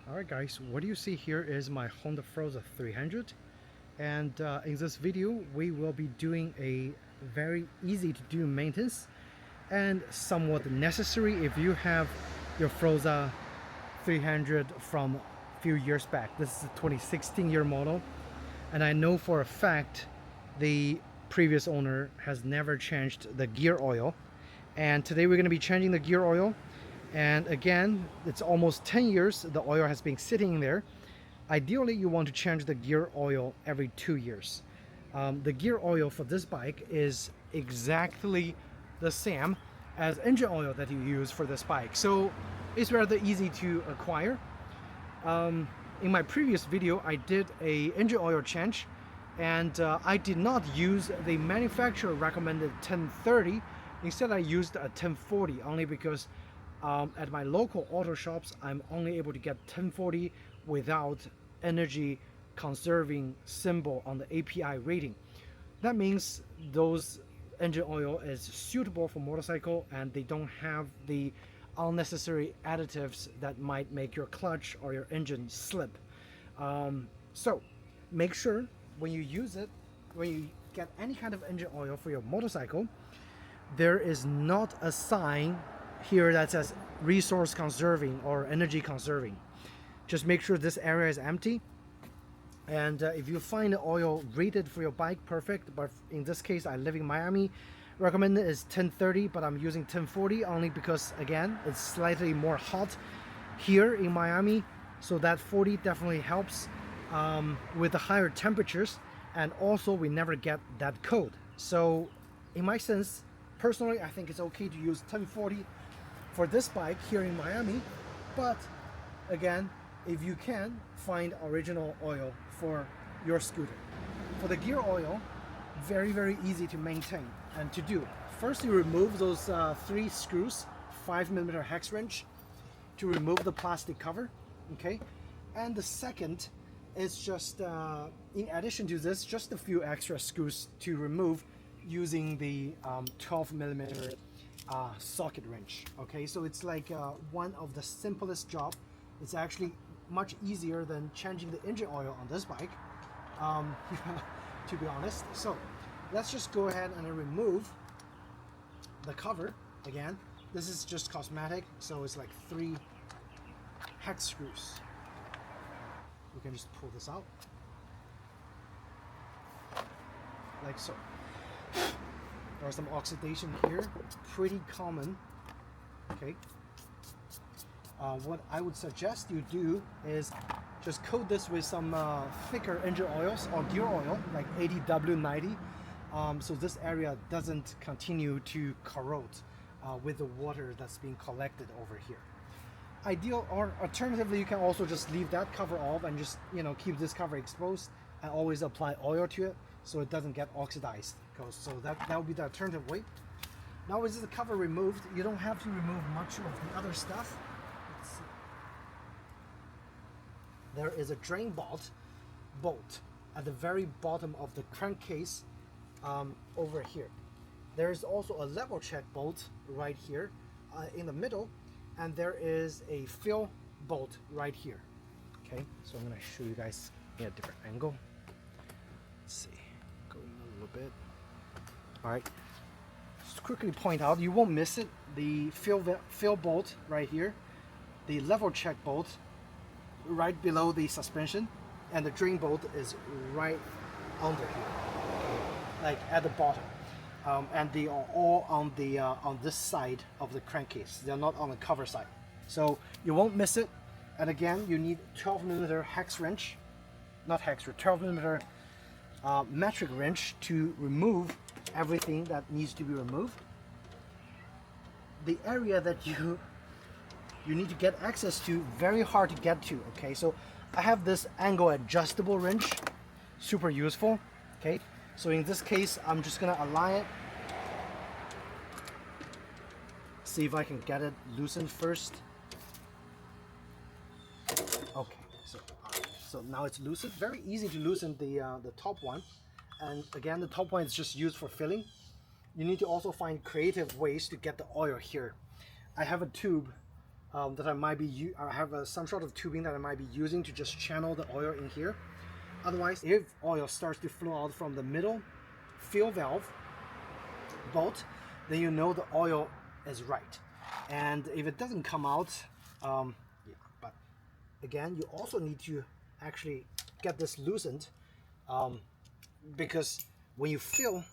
Alright guys, what you see here is my Honda Forza 300, and in this video we will be doing a very easy to do maintenance and somewhat necessary if you have your Forza 300 from a few years back. This is a 2016 year model, and I know for a fact the previous owner has never changed the gear oil, and today we're going to be changing the gear oil. And again, it's almost 10 years the oil has been sitting in there. Ideally, you want to change the gear oil every 2 years. The gear oil for this bike is exactly the same as engine oil that you use for this bike, so it's rather easy to acquire. In my previous video, I did a engine oil change, and I did not use the manufacturer recommended 1030. Instead, I used a 1040 only because at my local auto shops, I'm only able to get 1040 without energy conserving symbol on the API rating. That means those engine oil is suitable for motorcycle, and they don't have the unnecessary additives that might make your clutch or your engine slip. So make sure when you use it, when you get any kind of engine oil for your motorcycle, there is not a sign here that says resource conserving or energy conserving. Just make sure this area is empty, and if you find the oil rated for your bike, perfect. But in this case, I live in Miami, recommended is 1030, but I'm using 1040 only because again it's slightly more hot here in Miami, so that 40 definitely helps with the higher temperatures, and also we never get that cold. So in my sense, personally, I think it's okay to use 1040 for this bike here in Miami. But again, if you can, find original oil for your scooter. For the gear oil, very easy to maintain and to do. First, you remove those 3 screws, 5mm hex wrench to remove the plastic cover, okay? And the second is just in addition to this, just a few extra screws to remove using the 12mm socket wrench. Okay, so it's like one of the simplest job. It's actually much easier than changing the engine oil on this bike, to be honest. So let's just go ahead and remove the cover. Again, this is just cosmetic, so it's like 3 hex screws. We can just pull this out like so. There's some oxidation here, pretty common. Okay. What I would suggest you do is just coat this with some thicker engine oils or gear oil, like 80W90, so this area doesn't continue to corrode with the water that's being collected over here. Ideal, or alternatively, you can also just leave that cover off and just, you know, keep this cover exposed and always apply oil to it so it doesn't get oxidized. So that would be the alternative way. Now with the cover removed, you don't have to remove much of the other stuff. Let's see. There is a drain bolt at the very bottom of the crankcase over here. There is also a level check bolt right here in the middle, and there is a fill bolt right here. Okay, so I'm going to show you guys in a different angle. Let's see, going a little bit. All right, just quickly point out, you won't miss it, the fill bolt right here, the level check bolt right below the suspension, and the drain bolt is right under here, like at the bottom. And they are all on the on this side of the crankcase. They're not on the cover side, so you won't miss it. And again, you need 12mm hex wrench, not hex wrench, 12mm metric wrench to remove everything that needs to be removed. The area that you need to get access to, very hard to get to. Okay, so I have this angle adjustable wrench, super useful. Okay, so in this case, I'm just gonna align it, see if I can get it loosened first. Okay, so now it's loosened. Very easy to loosen the top one, and again, the top one is just used for filling. You need to also find creative ways to get the oil here. I have a tube that I have some sort of tubing that I might be using to just channel the oil in here. Otherwise, if oil starts to flow out from the middle fill valve bolt, then you know the oil is right. And if it doesn't come out, yeah, but again, you also need to actually get this loosened, because when you fill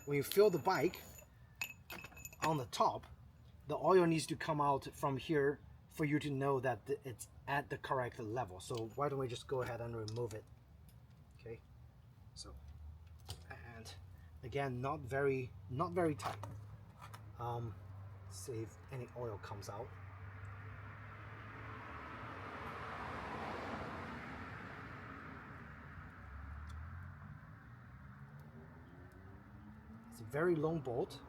the bike on the top, the oil needs to come out from here for you to know that it's at the correct level. So why don't we just go ahead and remove it? Okay, so, and again, not very tight. See if any oil comes out. It's a very long bolt.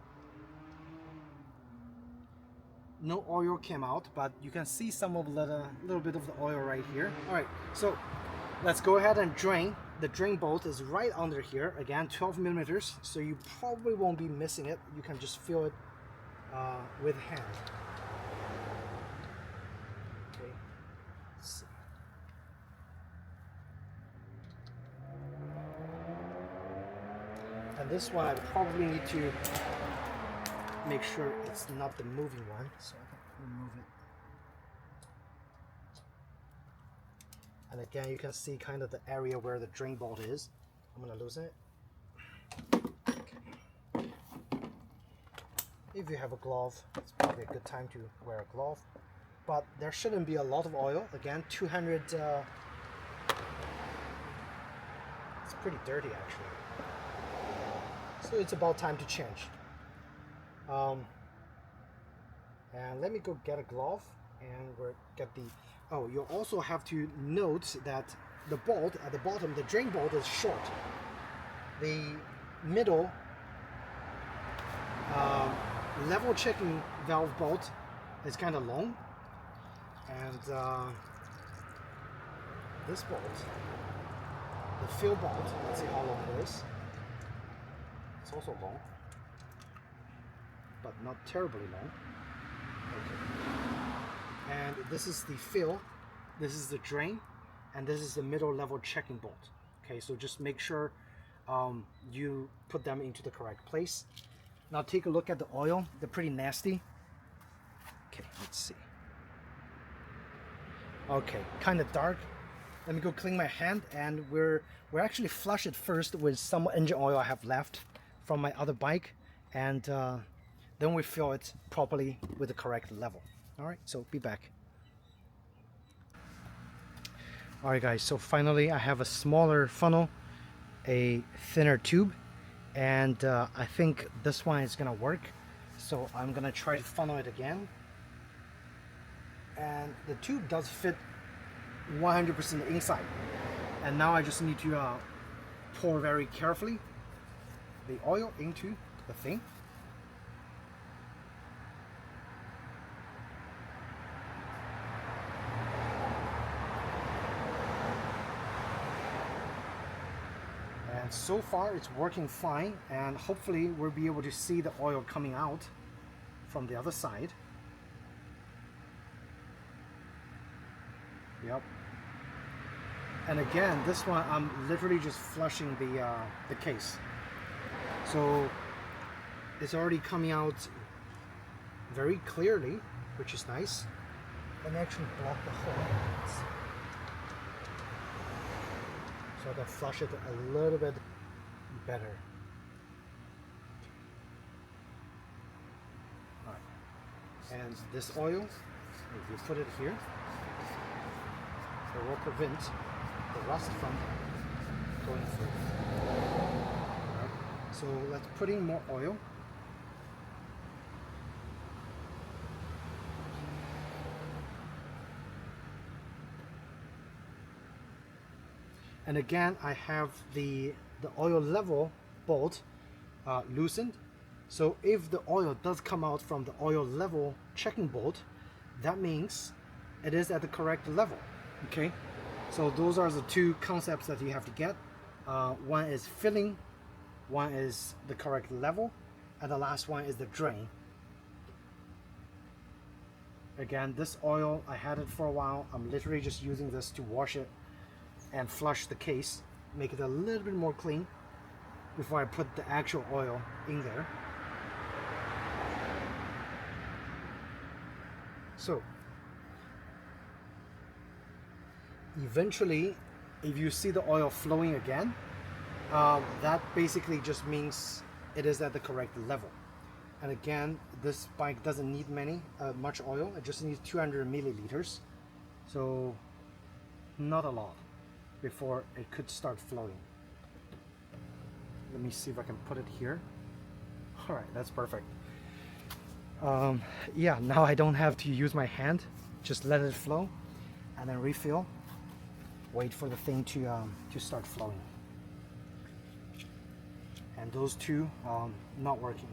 No oil came out, but you can see some of the little bit of the oil right here. All right, so let's go ahead and drain. The drain bolt is right under here. Again, 12 millimeters, so you probably won't be missing it. You can just feel it with hand. Okay, let's see. And this one I probably need to make sure it's not the moving one, so I can remove it. And again, you can see kind of the area where the drain bolt is. I'm gonna loosen it. Okay. If you have a glove, it's probably a good time to wear a glove. But there shouldn't be a lot of oil. Again, 200. It's pretty dirty actually. So it's about time to change. And let me go get a glove and we'll get the. Oh, you also have to note that the bolt at the bottom, the drain bolt, is short. The middle level checking valve bolt is kind of long, and this bolt, the fill bolt, let's see how long it is. It's also long, but not terribly long. Okay. And this is the fill, this is the drain, and this is the middle level checking bolt. Okay, so just make sure you put them into the correct place. Now take a look at the oil. They're pretty nasty. Okay, let's see. Okay, kind of dark. Let me go clean my hand, and we're actually flush it first with some engine oil I have left from my other bike, and then we fill it properly with the correct level. All right, so be back. All right, guys, so finally I have a smaller funnel, a thinner tube, and I think this one is gonna work. So I'm gonna try to funnel it again. And the tube does fit 100% inside. And now I just need to pour very carefully the oil into the thing. And so far it's working fine, and hopefully we'll be able to see the oil coming out from the other side. Yep. And again, this one I'm literally just flushing the case, so it's already coming out very clearly, which is nice. Let me actually block the hole. So I can flush it a little bit better. All right. And this oil, if you put it here, it will prevent the rust from going through. All right. So let's put in more oil. And again, I have the oil level bolt loosened. So if the oil does come out from the oil level checking bolt, that means it is at the correct level. Okay, so those are the two concepts that you have to get. One is filling, one is the correct level, and the last one is the drain. Again, this oil, I had it for a while. I'm literally just using this to wash it and flush the case, make it a little bit more clean before I put the actual oil in there. So eventually, if you see the oil flowing again, that basically just means it is at the correct level. And again, this bike doesn't need much oil. It just needs 200 milliliters, so not a lot before it could start flowing. Let me see if I can put it here. All right, that's perfect. Yeah, now I don't have to use my hand. Just let it flow and then refill. Wait for the thing to start flowing. And those two not working.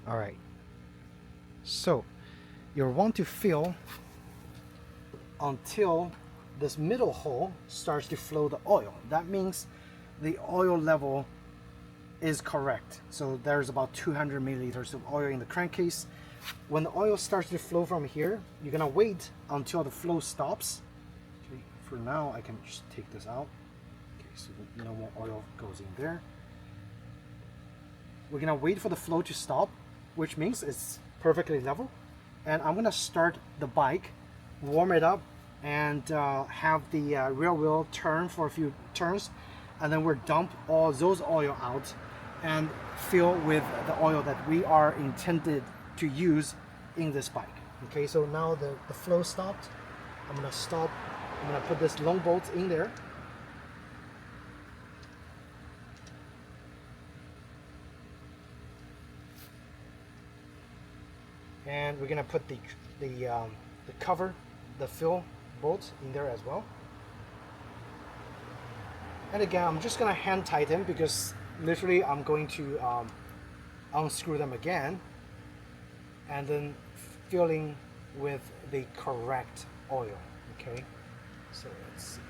All right, so you'll want to fill until this middle hole starts to flow the oil. That means the oil level is correct. So there's about 200 milliliters of oil in the crankcase. When the oil starts to flow from here, you're gonna wait until the flow stops. Okay, for now, I can just take this out. Okay, so no more oil goes in there. We're gonna wait for the flow to stop, which means it's perfectly level. And I'm gonna start the bike, warm it up, and have the rear wheel turn for a few turns, and then we'll dump all those oil out and fill with the oil that we are intended to use in this bike. Okay, so now the flow stopped. I'm gonna stop. I'm gonna put this long bolt in there. And we're gonna put the cover, the fill bolt in there as well. And again, I'm just gonna hand tighten because literally I'm going to unscrew them again and then filling with the correct oil. Okay, so let's see.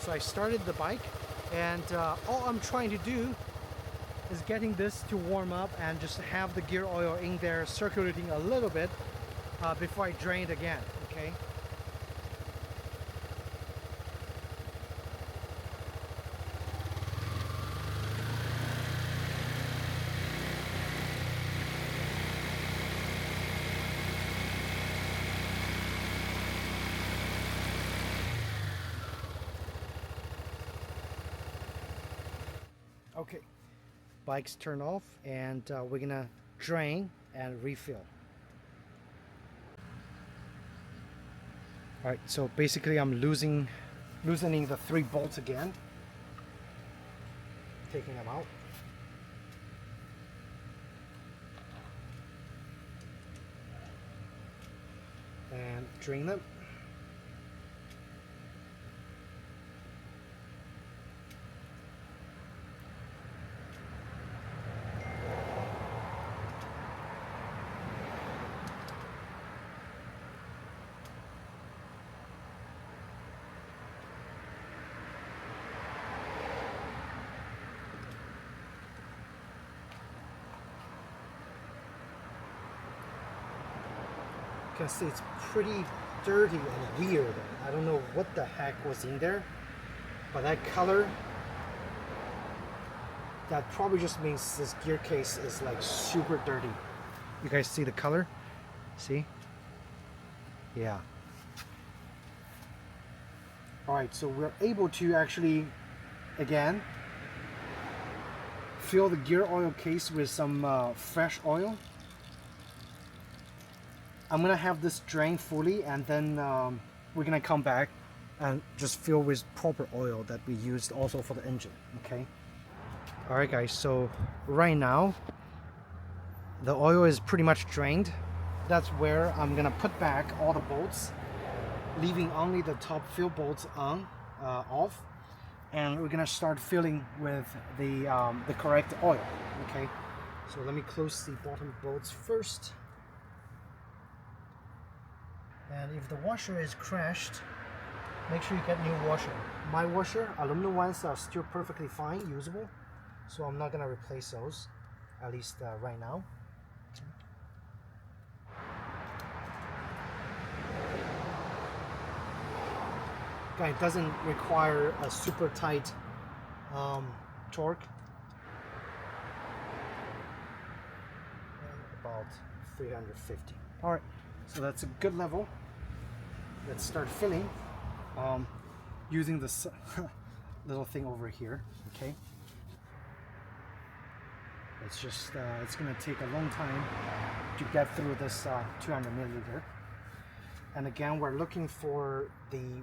So I started the bike, and all I'm trying to do is getting this to warm up and just have the gear oil in there circulating a little bit before I drain it again. Okay. Okay, bike's turned off, and we're gonna drain and refill. All right, so basically I'm loosening the 3 bolts again, taking them out. And drain them. You can see it's pretty dirty and weird. I don't know what the heck was in there, but that color, that probably just means this gear case is like super dirty. You guys see the color? See? Yeah. Alright, so we're able to actually, again, fill the gear oil case with some fresh oil. I'm gonna have this drain fully, and then we're gonna come back and just fill with proper oil that we used also for the engine. Okay. All right, guys. So right now the oil is pretty much drained, that's where I'm gonna put back all the bolts, leaving only the top fill bolts on, off, and we're gonna start filling with the correct oil. Okay, so let me close the bottom bolts first. And if the washer is crashed, make sure you get new washer. My washer, aluminum ones, are still perfectly fine, usable, so I'm not gonna replace those, at least right now. It doesn't require a super tight torque. About 350. All right, so that's a good level. Let's start filling using this little thing over here. Okay, it's just it's gonna take a long time to get through this 200 milliliter. And again, we're looking for the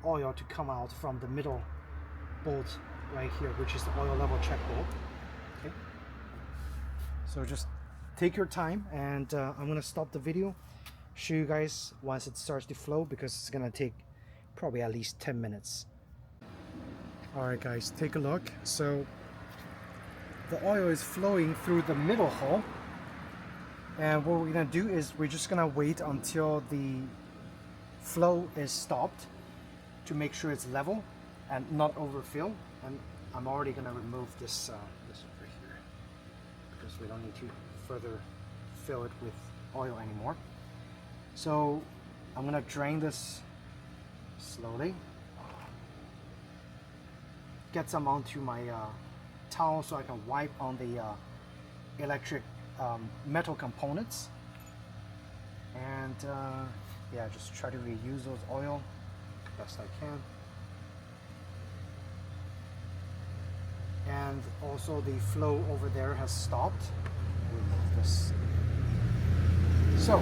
oil to come out from the middle bolt right here, which is the oil level check bolt. Okay, so just take your time, and I'm gonna stop the video, show you guys once it starts to flow, because it's gonna take probably at least 10 minutes. All right guys, take a look. So the oil is flowing through the middle hole, and what we're gonna do is we're just gonna wait until the flow is stopped to make sure it's level and not overfill. And I'm already gonna remove this this over here, because we don't need to further fill it with oil anymore. So I'm gonna drain this slowly, get some onto my towel so I can wipe on the electric metal components, and yeah, just try to reuse those oil best I can. And also the flow over there has stopped. Remove this. So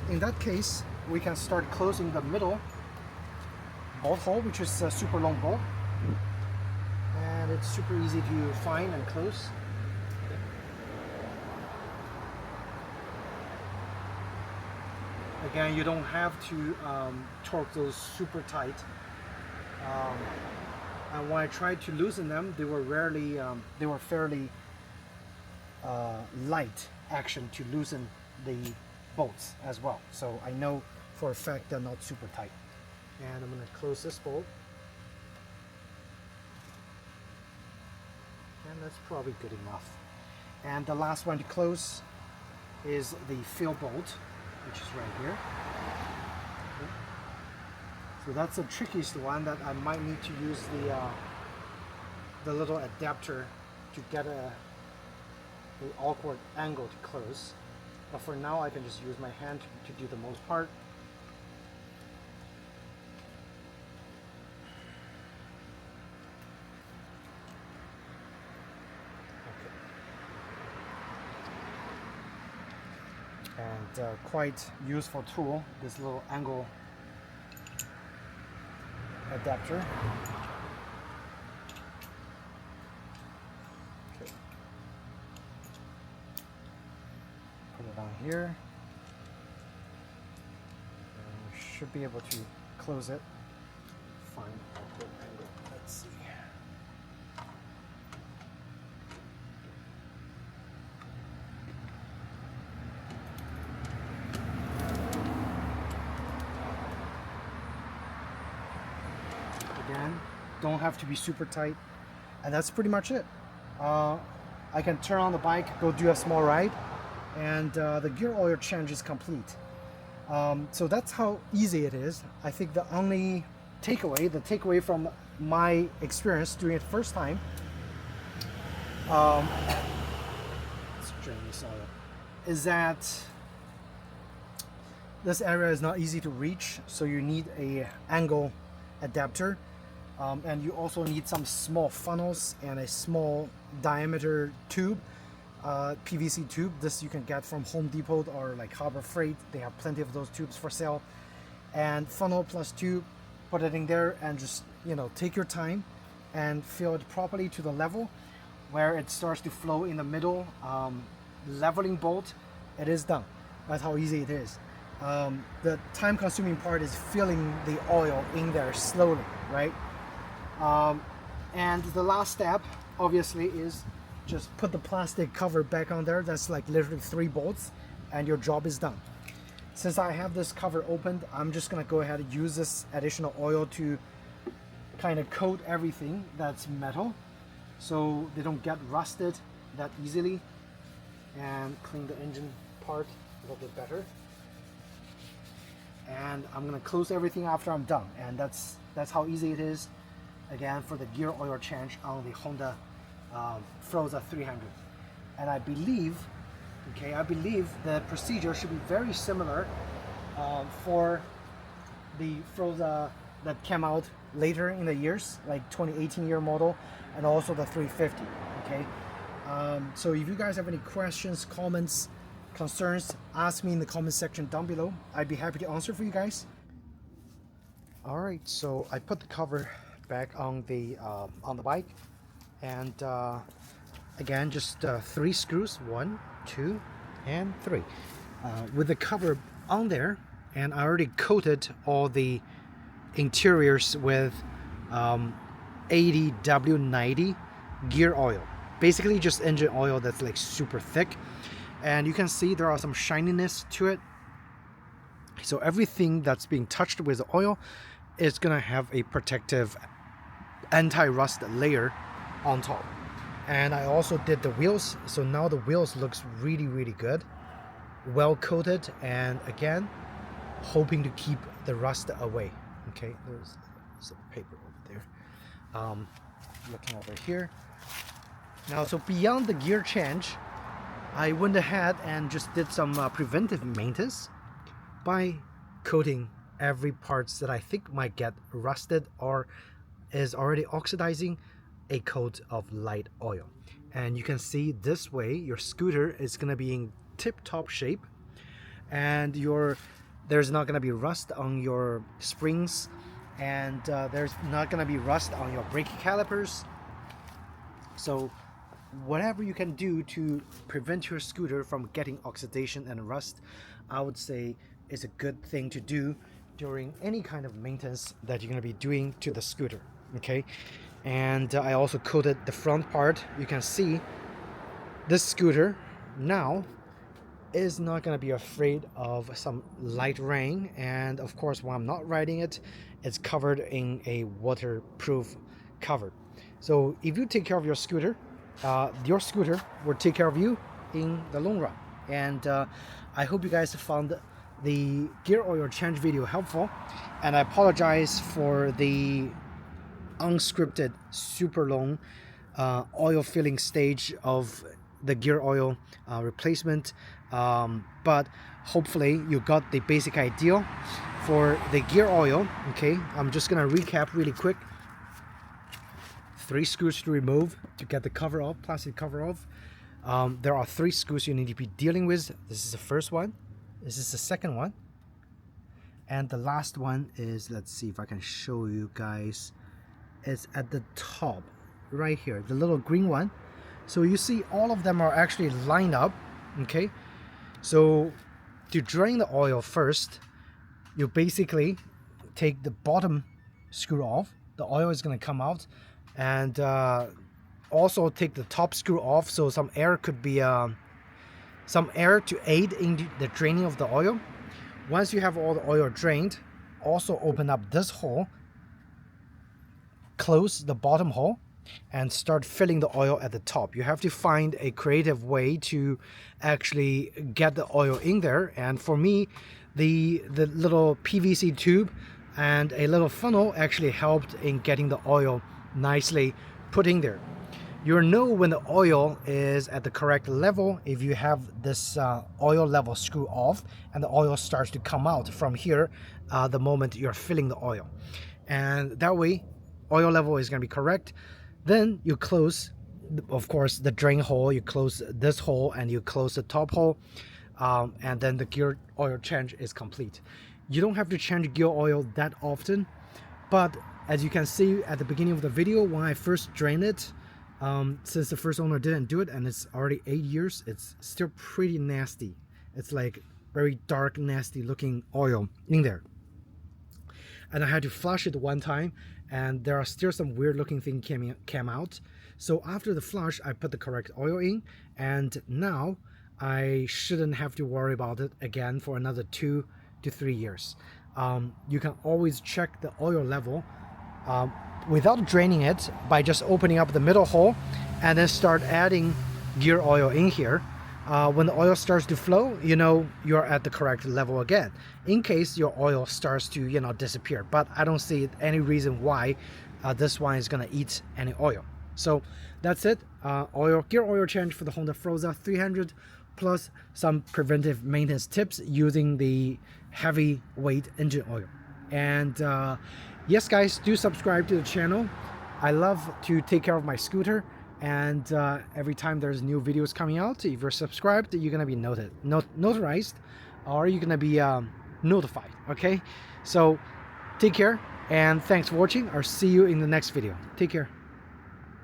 in that case, we can start closing the middle bolt hole, which is a super long bolt, and it's super easy to find and close. Again, you don't have to torque those super tight. And when I tried to loosen them, they were fairly light action to loosen the bolts as well. So I know for a fact they're not super tight. And I'm going to close this bolt. And that's probably good enough. And the last one to close is the fill bolt, which is right here. Okay. So that's the trickiest one, that I might need to use the little adapter to get the awkward angle to close. But for now, I can just use my hand to do the most part. And quite useful tool, this little angle adapter. Okay. Put it on here, and we should be able to close it. Find a good angle. Let's see. Again, don't have to be super tight, and that's pretty much it. I can turn on the bike, go do a small ride, and the gear oil change is complete. So that's how easy it is. I think the only takeaway from my experience doing it first time, let's drain this oil, is that this area is not easy to reach, so you need a angle adapter. And you also need some small funnels and a small diameter tube, PVC tube. This you can get from Home Depot or like Harbor Freight. They have plenty of those tubes for sale. And funnel plus tube, put it in there, and just, you know, take your time and fill it properly to the level. where it starts to flow in the middle, leveling bolt, it is done. That's how easy it is. The time consuming part is filling the oil in there slowly, right? And the last step obviously is just put the plastic cover back on there. That's like literally 3 bolts and your job is done. Since I have this cover opened, I'm just gonna go ahead and use this additional oil to kind of coat everything that's metal so they don't get rusted that easily, and clean the engine part a little bit better. And I'm gonna close everything after I'm done, and that's how easy it is, again, for the gear oil change on the Honda Forza 300. And I believe the procedure should be very similar for the Forza that came out later in the years, like 2018 year model, and also the 350. Okay, so if you guys have any questions, comments, concerns, ask me in the comment section down below. I'd be happy to answer for you guys. All right, so I put the cover back on the bike, and again, just 3 screws, 1, 2, and 3, with the cover on there. And I already coated all the interiors with 80W90 gear oil, basically just engine oil that's like super thick. And you can see there are some shininess to it, so everything that's being touched with the oil is gonna have a protective anti-rust layer on top. And I also did the wheels, so now the wheels looks really good, well coated, and again, hoping to keep the rust away. Okay, there's some paper over there. Looking over here now, so beyond the gear change, I went ahead and just did some preventive maintenance by coating every parts that I think might get rusted or is already oxidizing a coat of light oil. And you can see this way your scooter is going to be in tip-top shape, and there's not going to be rust on your springs, and there's not going to be rust on your brake calipers. So whatever you can do to prevent your scooter from getting oxidation and rust, I would say is a good thing to do during any kind of maintenance that you're going to be doing to the scooter. Okay, and I also coated the front part. You can see this scooter now is not going to be afraid of some light rain, and of course when I'm not riding it, it's covered in a waterproof cover. So if you take care of your scooter will take care of you in the long run. And I hope you guys found the gear oil change video helpful, and I apologize for the unscripted super long oil filling stage of the gear oil replacement, but hopefully you got the basic idea for the gear oil. Okay, I'm just gonna recap really quick. 3 screws to remove to get the cover off, plastic cover off. There are 3 screws you need to be dealing with. This is the first one, this is the second one, and the last one is, let's see if I can show you guys, it's at the top right here, the little green one. So you see all of them are actually lined up. Okay, so to drain the oil first, you basically take the bottom screw off, the oil is going to come out, and also take the top screw off, so some air could be some air to aid in the draining of the oil. Once you have all the oil drained, also open up this hole, close the bottom hole, and start filling the oil at the top. You have to find a creative way to actually get the oil in there, and for me the little PVC tube and a little funnel actually helped in getting the oil nicely put in there. You'll know when the oil is at the correct level if you have this oil level screw off and the oil starts to come out from here the moment you're filling the oil, and that way oil level is going to be correct. Then you close, of course, the drain hole, you close this hole, and you close the top hole, and then the gear oil change is complete. You don't have to change gear oil that often, but as you can see at the beginning of the video, when I first drained it, Since the first owner didn't do it and it's already 8 years, it's still pretty nasty. It's like very dark, nasty looking oil in there. And I had to flush it one time, and there are still some weird looking thing came out. So after the flush, I put the correct oil in, and now I shouldn't have to worry about it again for another 2 to 3 years. You can always check the oil level without draining it by just opening up the middle hole and then start adding gear oil in here. When the oil starts to flow, you know you're at the correct level again, in case your oil starts to, you know, disappear. But I don't see any reason why this one is gonna eat any oil. So that's it. Gear oil change for the Honda Forza 300, plus some preventive maintenance tips using the heavyweight engine oil. And yes guys, do subscribe to the channel. I love to take care of my scooter, and every time there's new videos coming out, if you're subscribed, you're gonna be notarized, or you're gonna be notified. Okay, so take care and thanks for watching. I'll see you in the next video. Take care.